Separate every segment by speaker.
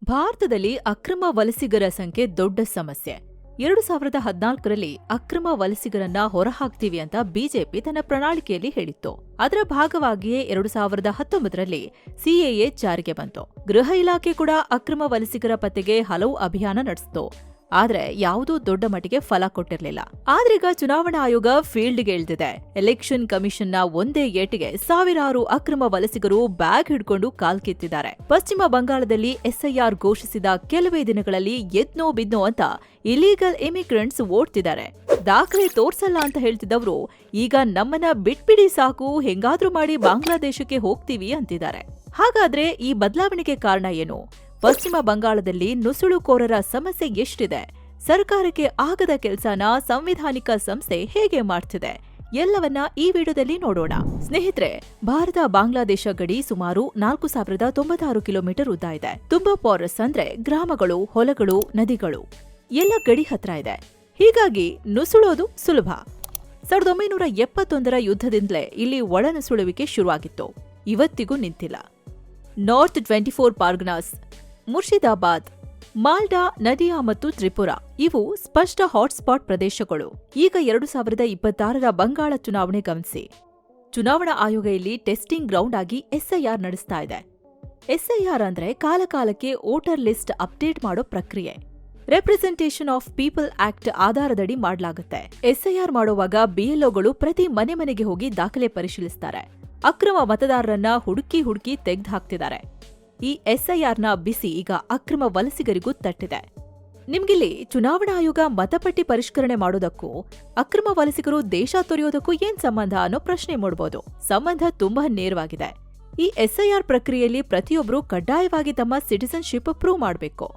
Speaker 1: ಭಾರತದಲ್ಲಿ ಅಕ್ರಮ ವಲಸಿಗರ ಸಂಖ್ಯೆ ದೊಡ್ಡ ಸಮಸ್ಯೆ. 2014ರಲ್ಲಿ ಅಕ್ರಮ ವಲಸಿಗರನ್ನ ಹೊರಹಾಕ್ತೀವಿ ಅಂತ ಬಿಜೆಪಿ ತನ್ನ ಪ್ರಣಾಳಿಕೆಯಲ್ಲಿ ಹೇಳಿತ್ತು. ಅದರ ಭಾಗವಾಗಿಯೇ 2019ರಲ್ಲಿ ಸಿಎಎ ಜಾರಿಗೆ ಬಂತು. ಗೃಹ ಇಲಾಖೆ ಕೂಡ ಅಕ್ರಮ ವಲಸಿಗರ ಪತ್ತೆಗೆ ಹಲವು ಅಭಿಯಾನ ನಡೆಸಿತು. ಆದ್ರೆ ಯಾವುದೂ ದೊಡ್ಡ ಮಟ್ಟಿಗೆ ಫಲ ಕೊಟ್ಟಿರಲಿಲ್ಲ. ಆದ್ರೀಗ ಚುನಾವಣಾ ಆಯೋಗ ಫೀಲ್ಡ್ಗೆ ಇಳಿದಿದೆ. ಎಲೆಕ್ಷನ್ ಕಮಿಷನ್ನ ಒಂದೇ ಏಟಿಗೆ ಸಾವಿರಾರು ಅಕ್ರಮ ವಲಸಿಗರು ಬ್ಯಾಗ್ ಹಿಡ್ಕೊಂಡು ಕಾಲ್ಕಿತ್ತಿದ್ದಾರೆ. ಪಶ್ಚಿಮ ಬಂಗಾಳದಲ್ಲಿ ಎಸ್ಐಆರ್ ಘೋಷಿಸಿದ ಕೆಲವೇ ದಿನಗಳಲ್ಲಿ ಎದ್ನೋ ಬಿದ್ನೋ ಅಂತ ಇಲೀಗಲ್ ಇಮಿಗ್ರೆಂಟ್ಸ್ ಓಡ್ತಿದ್ದಾರೆ. ದಾಖಲೆ ತೋರ್ಸಲ್ಲ ಅಂತ ಹೇಳ್ತಿದ್ದವರು ಈಗ ನಮ್ಮನ್ನ ಬಿಟ್ಬಿಡಿ ಸಾಕು, ಹೆಂಗಾದ್ರೂ ಮಾಡಿ ಬಾಂಗ್ಲಾದೇಶಕ್ಕೆ ಹೋಗ್ತೀವಿ ಅಂತಿದ್ದಾರೆ. ಹಾಗಾದ್ರೆ ಈ ಬದಲಾವಣೆಗೆ ಕಾರಣ ಏನು? ಪಶ್ಚಿಮ ಬಂಗಾಳದಲ್ಲಿ ನುಸುಳುಕೋರರ ಸಮಸ್ಯೆ ಎಷ್ಟಿದೆ? ಸರ್ಕಾರಕ್ಕೆ ಆಗದ ಕೆಲಸನ ಸಂವಿಧಾನಿಕ ಸಂಸ್ಥೆ ಹೇಗೆ ಮಾಡ್ತಿದೆ? ಎಲ್ಲವನ್ನ ಈ ವಿಡಿಯೋದಲ್ಲಿ ನೋಡೋಣ. ಸ್ನೇಹಿತರೆ, ಭಾರತ ಬಾಂಗ್ಲಾದೇಶ ಗಡಿ ಸುಮಾರು 4096 ಕಿಲೋಮೀಟರ್ ಉದ್ದ ಇದೆ. ತುಂಬಾ ಪಾರಸ್ ಅಂದ್ರೆ ಗ್ರಾಮಗಳು, ಹೊಲಗಳು, ನದಿಗಳು ಎಲ್ಲ ಗಡಿ ಹತ್ರ ಇದೆ. ಹೀಗಾಗಿ ನುಸುಳೋದು ಸುಲಭ. 1971ರ ಯುದ್ಧದಿಂದಲೇ ಇಲ್ಲಿ ಒಳನುಸುಳುವಿಕೆ ಶುರುವಾಗಿತ್ತು. ಇವತ್ತಿಗೂ ನಿಂತಿಲ್ಲ. ನಾರ್ತ್ 24 ಪಾರ್ಗನಾಸ್, ಮುರ್ಷಿದಾಬಾದ್, ಮಾಲ್ಡಾ, ನದಿಯಾ ಮತ್ತು ತ್ರಿಪುರಾ ಇವು ಸ್ಪಷ್ಟ ಹಾಟ್ಸ್ಪಾಟ್ ಪ್ರದೇಶಗಳು. ಈಗ 2026ರ ಬಂಗಾಳ ಚುನಾವಣೆ ಗಮನಿಸಿ. ಚುನಾವಣಾ ಆಯೋಗ ಇಲ್ಲಿ ಟೆಸ್ಟಿಂಗ್ ಗ್ರೌಂಡ್ ಆಗಿ ಎಸ್ಐಆರ್ ನಡೆಸ್ತಾ ಇದೆ. ಎಸ್ಐಆರ್ ಅಂದ್ರೆ ಕಾಲಕಾಲಕ್ಕೆ ವೋಟರ್ ಲಿಸ್ಟ್ ಅಪ್ಡೇಟ್ ಮಾಡೋ ಪ್ರಕ್ರಿಯೆ. ರೆಪ್ರೆಸೆಂಟೇಷನ್ ಆಫ್ ಪೀಪಲ್ ಆಕ್ಟ್ ಆಧಾರದಡಿ ಮಾಡಲಾಗುತ್ತೆ. ಎಸ್ಐಆರ್ ಮಾಡುವಾಗ ಬಿಎಲ್ಒಗಳು ಪ್ರತಿ ಮನೆಗೆ ಹೋಗಿ ದಾಖಲೆ ಪರಿಶೀಲಿಸ್ತಾರೆ. ಅಕ್ರಮ ಮತದಾರರನ್ನ ಹುಡುಕಿ ತೆಗೆದು ಹಾಕ್ತಿದ್ದಾರೆ. ಈ ಎಸ್ಐಆರ್ನ ಬಿಸಿ ಈಗ ಅಕ್ರಮ ವಲಸಿಗರಿಗೂ ತಟ್ಟಿದೆ. ನಿಮ್ಗಿಲ್ಲಿ ಚುನಾವಣಾ ಆಯೋಗ ಮತಪಟ್ಟಿ ಪರಿಷ್ಕರಣೆ ಮಾಡೋದಕ್ಕೂ ಅಕ್ರಮ ವಲಸಿಗರು ದೇಶ ತೊರೆಯೋದಕ್ಕೂ ಏನ್ ಸಂಬಂಧ ಅನ್ನೋ ಪ್ರಶ್ನೆ ಮೂಡಬಹುದು. ಸಂಬಂಧ ತುಂಬಾ ನೇರವಾಗಿದೆ. ಈ ಎಸ್ಐಆರ್ ಪ್ರಕ್ರಿಯೆಯಲ್ಲಿ ಪ್ರತಿಯೊಬ್ಬರು ಕಡ್ಡಾಯವಾಗಿ ತಮ್ಮ ಸಿಟಿಸನ್ಶಿಪ್ ಪ್ರೂವ್ ಮಾಡಬೇಕು.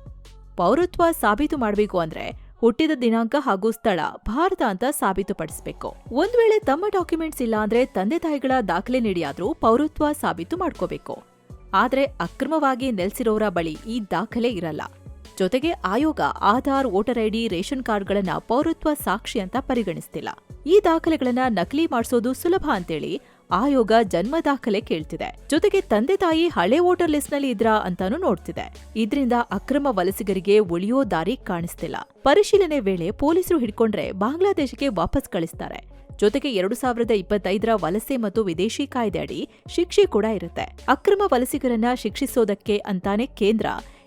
Speaker 1: ಪೌರತ್ವ ಸಾಬೀತು ಮಾಡಬೇಕು ಅಂದ್ರೆ ಹುಟ್ಟಿದ ದಿನಾಂಕ ಹಾಗೂ ಸ್ಥಳ ಭಾರತ ಅಂತ ಸಾಬೀತುಪಡಿಸಬೇಕು. ಒಂದ್ ವೇಳೆ ತಮ್ಮ ಡಾಕ್ಯುಮೆಂಟ್ಸ್ ಇಲ್ಲ ಅಂದ್ರೆ ತಂದೆ ತಾಯಿಗಳ ದಾಖಲೆ ನೀಡಿಯಾದ್ರೂ ಪೌರತ್ವ ಸಾಬೀತು ಮಾಡ್ಕೋಬೇಕು. ಆದ್ರೆ ಅಕ್ರಮವಾಗಿ ನೆಲೆಸಿರೋರ ಬಳಿ ಈ ದಾಖಲೆ ಇರಲ್ಲ. ಜೊತೆಗೆ ಆಯೋಗ ಆಧಾರ್, ವೋಟರ್ ಐಡಿ, ರೇಷನ್ ಕಾರ್ಡ್ಗಳನ್ನ ಪೌರತ್ವ ಸಾಕ್ಷಿ ಅಂತ ಪರಿಗಣಿಸ್ತಿಲ್ಲ. ಈ ದಾಖಲೆಗಳನ್ನ ನಕಲಿ ಮಾಡಿಸೋದು ಸುಲಭ ಅಂತೇಳಿ ಆಯೋಗ ಜನ್ಮ ದಾಖಲೆ ಕೇಳ್ತಿದೆ. ಜೊತೆಗೆ ತಂದೆ ತಾಯಿ ಹಳೆ ವೋಟರ್ ಲಿಸ್ಟ್ ನಲ್ಲಿ ಇದ್ರಾ ಅಂತಾನೂ ನೋಡ್ತಿದೆ. ಇದರಿಂದ ಅಕ್ರಮ ವಲಸಿಗರಿಗೆ ಉಳಿಯೋ ದಾರಿ ಕಾಣಿಸ್ತಿಲ್ಲ. ಪರಿಶೀಲನೆ ವೇಳೆ ಪೊಲೀಸರು ಹಿಡ್ಕೊಂಡ್ರೆ ಬಾಂಗ್ಲಾದೇಶಕ್ಕೆ ವಾಪಸ್ ಕಳಿಸ್ತಾರೆ. ಜೊತೆಗೆ 2025ರ ವಲಸೆ ಮತ್ತು ವಿದೇಶಿ ಕಾಯ್ದೆ ಅಡಿ ಶಿಕ್ಷೆ ಕೂಡ ಇರುತ್ತೆ. ಅಕ್ರಮ ವಲಸಿಗರನ್ನ ಶಿಕ್ಷಿಸೋದಕ್ಕೆ ಅಂತಾನೆ ಕೇಂದ್ರ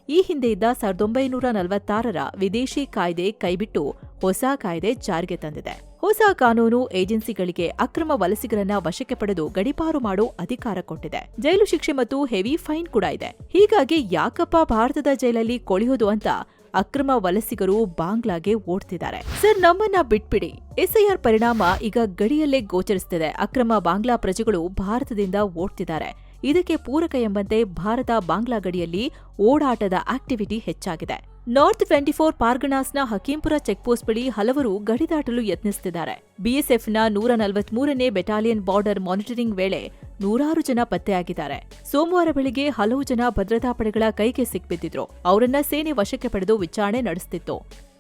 Speaker 1: ಈ ಹಿಂದೆ ಇದ್ದ 1946ರ ವಿದೇಶಿ ಕಾಯ್ದೆ ಕೈಬಿಟ್ಟು ಹೊಸ ಕಾಯ್ದೆ ಜಾರಿಗೆ ತಂದಿದೆ. ಹೊಸ ಕಾನೂನು ಏಜೆನ್ಸಿಗಳಿಗೆ ಅಕ್ರಮ ವಲಸಿಗರನ್ನ ವಶಕ್ಕೆ ಪಡೆದು ಗಡೀಪಾರು ಮಾಡೋ ಅಧಿಕಾರ ಕೊಟ್ಟಿದೆ. ಜೈಲು ಶಿಕ್ಷೆ ಮತ್ತು ಹೆವಿ ಫೈನ್ ಕೂಡ ಇದೆ. ಹೀಗಾಗಿ ಯಾಕಪ್ಪ ಭಾರತದ ಜೈಲಲ್ಲಿ ಕೊಳೆಯೋದು ಅಂತ ಅಕ್ರಮ ವಲಸಿಗರು ಬಾಂಗ್ಲಾಗೆ ಓಡ್ತಿದ್ದಾರೆ. ಸರ್, ನಮ್ಮನ್ನ ಬಿಟ್ಬಿಡಿ. ಎಸ್ಐಆರ್ ಪರಿಣಾಮ ಈಗ ಗಡಿಯಲ್ಲೇ ಗೋಚರಿಸುತ್ತಿದೆ. ಅಕ್ರಮ ಬಾಂಗ್ಲಾ ಪ್ರಜೆಗಳು ಭಾರತದಿಂದ ಓಡ್ತಿದ್ದಾರೆ. ಇದಕ್ಕೆ ಪೂರಕ ಎಂಬಂತೆ ಭಾರತ ಬಾಂಗ್ಲಾ ಗಡಿಯಲ್ಲಿ ಓಡಾಟದ ಆಕ್ಟಿವಿಟಿ ಹೆಚ್ಚಾಗಿದೆ. ನಾರ್ತ್ 24 ಪಾರ್ಗನಾಸ್ನ ಹಕೀಂಪುರ ಚೆಕ್ಪೋಸ್ಟ್ ಬಳಿ ಹಲವರು ಗಡಿ ದಾಟಲು ಯತ್ನಿಸುತ್ತಿದ್ದಾರೆ. ಬಿಎಸ್ಎಫ್ನ 143ನೇ ಬೆಟಾಲಿಯನ್ ಬಾರ್ಡರ್ ಮಾನಿಟರಿಂಗ್ ವೇಳೆ ನೂರಾರು ಜನ ಪತ್ತೆಯಾಗಿದ್ದಾರೆ. ಸೋಮವಾರ ಬೆಳಿಗ್ಗೆ ಹಲವು ಜನ ಭದ್ರತಾ ಪಡೆಗಳ ಕೈಗೆ ಸಿಕ್ಬಿದ್ದಿದ್ರು. ಅವರನ್ನ ಸೇನೆ ವಶಕ್ಕೆ ಪಡೆದು ವಿಚಾರಣೆ ನಡೆಸುತ್ತಿತ್ತು.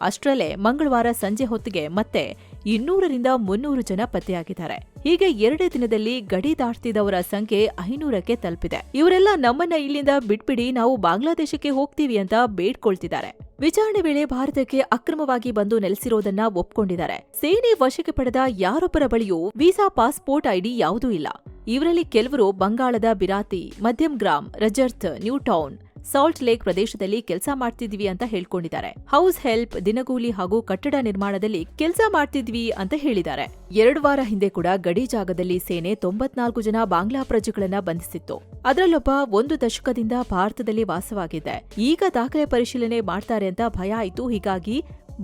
Speaker 1: ಅಷ್ಟರಲ್ಲೇ ಮಂಗಳವಾರ ಸಂಜೆ ಹೊತ್ತಿಗೆ ಮತ್ತೆ 200ರಿಂದ 300 ಜನ ಪತ್ತೆಯಾಗಿದ್ದಾರೆ. ಹೀಗೆ 2 ದಿನದಲ್ಲಿ ಗಡಿ ದಾಟ್ತಿದ್ದವರ ಸಂಖ್ಯೆ 500ಕ್ಕೆ ತಲುಪಿದೆ. ಇವರೆಲ್ಲ ನಮ್ಮನ್ನ ಇಲ್ಲಿಂದ ಬಿಟ್ಬಿಡಿ, ನಾವು ಬಾಂಗ್ಲಾದೇಶಕ್ಕೆ ಹೋಗ್ತೀವಿ ಅಂತ ಬೇಡ್ಕೊಳ್ತಿದ್ದಾರೆ. ವಿಚಾರಣೆ ವೇಳೆ ಭಾರತಕ್ಕೆ ಅಕ್ರಮವಾಗಿ ಬಂದು ನೆಲೆಸಿರೋದನ್ನ ಒಪ್ಕೊಂಡಿದ್ದಾರೆ. ಸೇನೆ ವಶಕ್ಕೆ ಪಡೆದ ಯಾರೊಬ್ಬರ ಬಳಿಯೂ ವೀಸಾ, ಪಾಸ್ಪೋರ್ಟ್, ಐಡಿ ಯಾವುದೂ ಇಲ್ಲ. ಇವರಲ್ಲಿ ಕೆಲವರು ಬಂಗಾಳದ Birati, Madhyamgram, Rajarhat, new town, salt lake ಪ್ರದೇಶದಲ್ಲಿ ಕೆಲಸ ಮಾಡ್ತಿದ್ವಿ ಅಂತ ಹೇಳ್ಕೊಂಡಿದ್ದಾರೆ. ಹೌಸ್ ಹೆಲ್ಪ್, ದಿನಗೂಲಿ ಹಾಗೂ ಕಟ್ಟಡ ನಿರ್ಮಾಣದಲ್ಲಿ ಕೆಲಸ ಮಾಡ್ತಿದ್ವಿ ಅಂತ ಹೇಳಿದ್ದಾರೆ. 2 ವಾರ ಹಿಂದೆ ಕೂಡ ಗಡಿ ಜಾಗದಲ್ಲಿ ಸೇನೆ 94 ಜನ ಬಾಂಗ್ಲಾ ಪ್ರಜೆಗಳನ್ನ ಬಂಧಿಸಿತ್ತು. ಅದರಲ್ಲೊಬ್ಬ 1 ದಶಕದಿಂದ ಭಾರತದಲ್ಲಿ ವಾಸವಾಗಿದ್ದೆ. ಈಗ ದಾಖಲೆ ಪರಿಶೀಲನೆ ಮಾಡ್ತಾರೆ ಅಂತ ಭಯ ಆಯಿತು. ಹೀಗಾಗಿ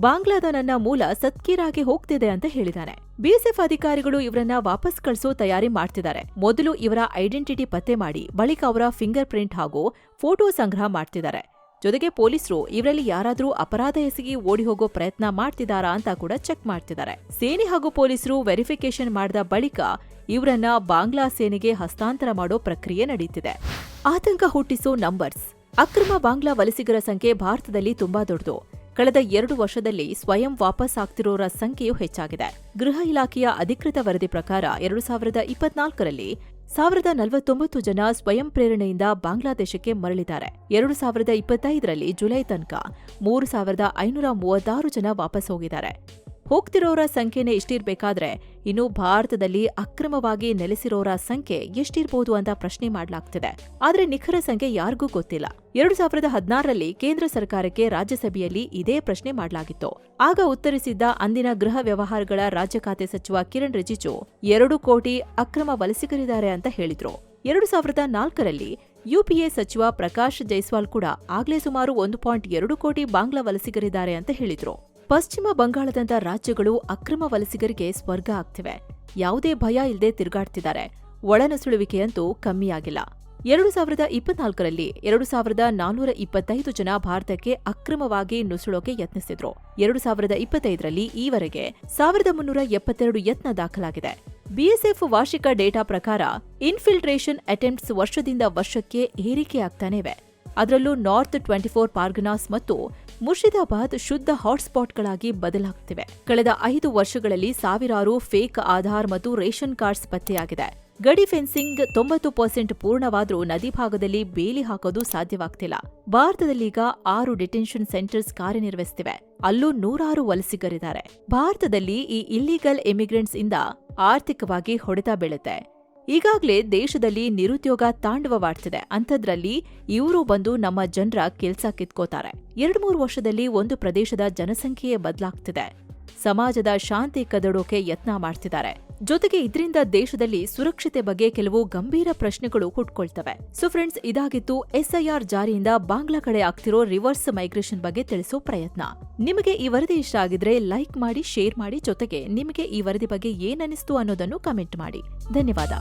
Speaker 1: ಬಾಂಗ್ಲಾದ ನನ್ನ ಮೂಲ ಸತ್ಕೀರಾಗೆ ಹೋಗ್ತಿದೆ ಅಂತ ಹೇಳಿದಾನೆ. ಬಿಎಸ್ಎಫ್ ಅಧಿಕಾರಿಗಳು ಇವರನ್ನ ವಾಪಸ್ ಕಳಿಸೋ ತಯಾರಿ ಮಾಡ್ತಿದ್ದಾರೆ. ಮೊದಲು ಇವರ ಐಡೆಂಟಿಟಿ ಪತ್ತೆ ಮಾಡಿ ಬಳಿಕ ಅವರ ಫಿಂಗರ್ ಪ್ರಿಂಟ್ ಹಾಗೂ ಫೋಟೋ ಸಂಗ್ರಹ ಮಾಡ್ತಿದ್ದಾರೆ. ಜೊತೆಗೆ ಪೊಲೀಸರು ಇವರಲ್ಲಿ ಯಾರಾದ್ರೂ ಅಪರಾಧ ಎಸಗಿ ಓಡಿ ಹೋಗೋ ಪ್ರಯತ್ನ ಮಾಡ್ತಿದ್ದಾರಾ ಅಂತ ಕೂಡ ಚೆಕ್ ಮಾಡ್ತಿದ್ದಾರೆ. ಸೇನೆ ಹಾಗೂ ಪೊಲೀಸರು ವೆರಿಫಿಕೇಶನ್ ಮಾಡಿದ ಬಳಿಕ ಇವರನ್ನ ಬಾಂಗ್ಲಾ ಸೇನೆಗೆ ಹಸ್ತಾಂತರ ಮಾಡೋ ಪ್ರಕ್ರಿಯೆ ನಡೆಯುತ್ತಿದೆ. ಆತಂಕ ಹುಟ್ಟಿಸೋ ನಂಬರ್ಸ್. ಅಕ್ರಮ ಬಾಂಗ್ಲಾ ವಲಸಿಗರ ಸಂಖ್ಯೆ ಭಾರತದಲ್ಲಿ ತುಂಬಾ ದೊಡ್ಡದು. ಕಳೆದ 2 ವರ್ಷದಲ್ಲಿ ಸ್ವಯಂ ವಾಪಸ್ ಆಗ್ತಿರೋರ ಸಂಖ್ಯೆಯೂ ಹೆಚ್ಚಾಗಿದೆ. ಗೃಹ ಇಲಾಖೆಯ ಅಧಿಕೃತ ವರದಿ ಪ್ರಕಾರ 2024ರಲ್ಲಿ 1049 ಜನ ಸ್ವಯಂ ಪ್ರೇರಣೆಯಿಂದ ಬಾಂಗ್ಲಾದೇಶಕ್ಕೆ ಮರಳಿದ್ದಾರೆ. 2025ರಲ್ಲಿ ಜುಲೈ ತನಕ 3536 ಜನ ವಾಪಸ್ ಹೋಗಿದ್ದಾರೆ. ಹೋಗ್ತಿರೋರ ಸಂಖ್ಯೆನೇ ಇಷ್ಟಿರ್ಬೇಕಾದ್ರೆ ಇನ್ನು ಭಾರತದಲ್ಲಿ ಅಕ್ರಮವಾಗಿ ನೆಲೆಸಿರೋರ ಸಂಖ್ಯೆ ಎಷ್ಟಿರ್ಬೋದು ಅಂತ ಪ್ರಶ್ನೆ ಮಾಡಲಾಗ್ತಿದೆ. ಆದ್ರೆ ನಿಖರ ಸಂಖ್ಯೆ ಯಾರಿಗೂ ಗೊತ್ತಿಲ್ಲ. 2016ರಲ್ಲಿ ಕೇಂದ್ರ ಸರ್ಕಾರಕ್ಕೆ ರಾಜ್ಯಸಭೆಯಲ್ಲಿ ಇದೇ ಪ್ರಶ್ನೆ ಮಾಡಲಾಗಿತ್ತು. ಆಗ ಉತ್ತರಿಸಿದ್ದ ಅಂದಿನ ಗೃಹ ವ್ಯವಹಾರಗಳ ರಾಜ್ಯ ಖಾತೆ ಸಚಿವ ಕಿರಣ್ ರಿಜಿಜು 2 ಕೋಟಿ ಅಕ್ರಮ ವಲಸಿಗರಿದ್ದಾರೆ ಅಂತ ಹೇಳಿದ್ರು. 2004ರಲ್ಲಿ ಯುಪಿಎ ಸಚಿವ ಪ್ರಕಾಶ್ ಜೈಸ್ವಾಲ್ ಕೂಡ ಆಗ್ಲೇ ಸುಮಾರು 1.2 ಕೋಟಿ ಬಾಂಗ್ಲಾ ವಲಸಿಗರಿದ್ದಾರೆ ಅಂತ ಹೇಳಿದ್ರು. ಪಶ್ಚಿಮ ಬಂಗಾಳದಂತ ರಾಜ್ಯಗಳು ಅಕ್ರಮ ವಲಸಿಗರಿಗೆ ಸ್ವರ್ಗ ಆಗ್ತಿವೆ. ಯಾವುದೇ ಭಯ ಇಲ್ಲದೆ ತಿರುಗಾಡ್ತಿದ್ದಾರೆ. ಒಳನುಸುಳುವಿಕೆಯಂತೂ ಕಮ್ಮಿಯಾಗಿಲ್ಲ. 2024ರಲ್ಲಿ 2425 ಜನ ಭಾರತಕ್ಕೆ ಅಕ್ರಮವಾಗಿ ನುಸುಳೋಕೆ ಯತ್ನಿಸಿದ್ರು. 2025ರಲ್ಲಿ ಈವರೆಗೆ 1372 ಯತ್ನ ದಾಖಲಾಗಿದೆ. ಬಿಎಸ್ಎಫ್ ವಾರ್ಷಿಕ ಡೇಟಾ ಪ್ರಕಾರ ಇನ್ಫಿಲ್ಟ್ರೇಷನ್ ಅಟೆಂಪ್ಟ್ಸ್ ವರ್ಷದಿಂದ ವರ್ಷಕ್ಕೆ ಏರಿಕೆಯಾಗ್ತಾನೆ ಇವೆ. ಅದರಲ್ಲೂ ನಾರ್ತ್ 24 ಪಾರ್ಗನಾಸ್ ಮತ್ತು ಮುರ್ಷಿದಾಬಾದ್ ಶುದ್ಧ ಹಾಟ್ಸ್ಪಾಟ್ಗಳಾಗಿ ಬದಲಾಗ್ತಿವೆ. ಕಳೆದ 5 ವರ್ಷಗಳಲ್ಲಿ ಸಾವಿರಾರು ಫೇಕ್ ಆಧಾರ್ ಮತ್ತು ರೇಷನ್ ಕಾರ್ಡ್ಸ್ ಪತ್ತೆಯಾಗಿದೆ. ಗಡಿ ಫೆನ್ಸಿಂಗ್ 90% ಪೂರ್ಣವಾದ್ರೂ ನದಿ ಭಾಗದಲ್ಲಿ ಬೇಲಿ ಹಾಕೋದು ಸಾಧ್ಯವಾಗ್ತಿಲ್ಲ. ಭಾರತದಲ್ಲೀಗ 6 ಡಿಟೆನ್ಷನ್ ಸೆಂಟರ್ಸ್ ಕಾರ್ಯನಿರ್ವಹಿಸುತ್ತಿವೆ. ಅಲ್ಲೂ 100 ವಲಸಿಗರಿದ್ದಾರೆ. ಭಾರತದಲ್ಲಿ ಈ ಇಲ್ಲಿಗಲ್ ಇಮಿಗ್ರೆಂಟ್ಸ್ ಇಂದ ಆರ್ಥಿಕವಾಗಿ ಹೊಡೆತ ಬೀಳುತ್ತೆ. ಈಗಾಗಲೇ ದೇಶದಲ್ಲಿ ನಿರುದ್ಯೋಗ ತಾಂಡವವಾಡ್ತಿದೆ. ಅಂಥದ್ರಲ್ಲಿ ಇವರು ಬಂದು ನಮ್ಮ ಜನರ ಕೆಲ್ಸ ಕಿತ್ಕೋತಾರೆ. 2-3 ವರ್ಷದಲ್ಲಿ ಒಂದು ಪ್ರದೇಶದ ಜನಸಂಖ್ಯೆಯೇ ಬದಲಾಗ್ತಿದೆ. ಸಮಾಜದ ಶಾಂತಿ ಕದಡೋಕೆ ಯತ್ನ ಮಾಡ್ತಿದ್ದಾರೆ. ಜೊತೆಗೆ ಇದರಿಂದ ದೇಶದಲ್ಲಿ ಸುರಕ್ಷತೆ ಬಗ್ಗೆ ಕೆಲವು ಗಂಭೀರ ಪ್ರಶ್ನೆಗಳು ಹುಟ್ಕೊಳ್ತವೆ. ಸೊ ಫ್ರೆಂಡ್ಸ್, ಇದಾಗಿತ್ತು ಎಸ್ಐಆರ್ ಜಾರಿಯಿಂದ ಬಾಂಗ್ಲಾ ಕಡೆ ಆಗ್ತಿರೋ ರಿವರ್ಸ್ ಮೈಗ್ರೇಷನ್ ಬಗ್ಗೆ ತಿಳಿಸೋ ಪ್ರಯತ್ನ. ನಿಮಗೆ ಈ ವರದಿ ಇಷ್ಟ ಆಗಿದ್ರೆ ಲೈಕ್ ಮಾಡಿ, ಶೇರ್ ಮಾಡಿ. ಜೊತೆಗೆ ನಿಮಗೆ ಈ ವರದಿ ಬಗ್ಗೆ ಏನನ್ನಿಸ್ತು ಅನ್ನೋದನ್ನು ಕಮೆಂಟ್ ಮಾಡಿ. ಧನ್ಯವಾದ.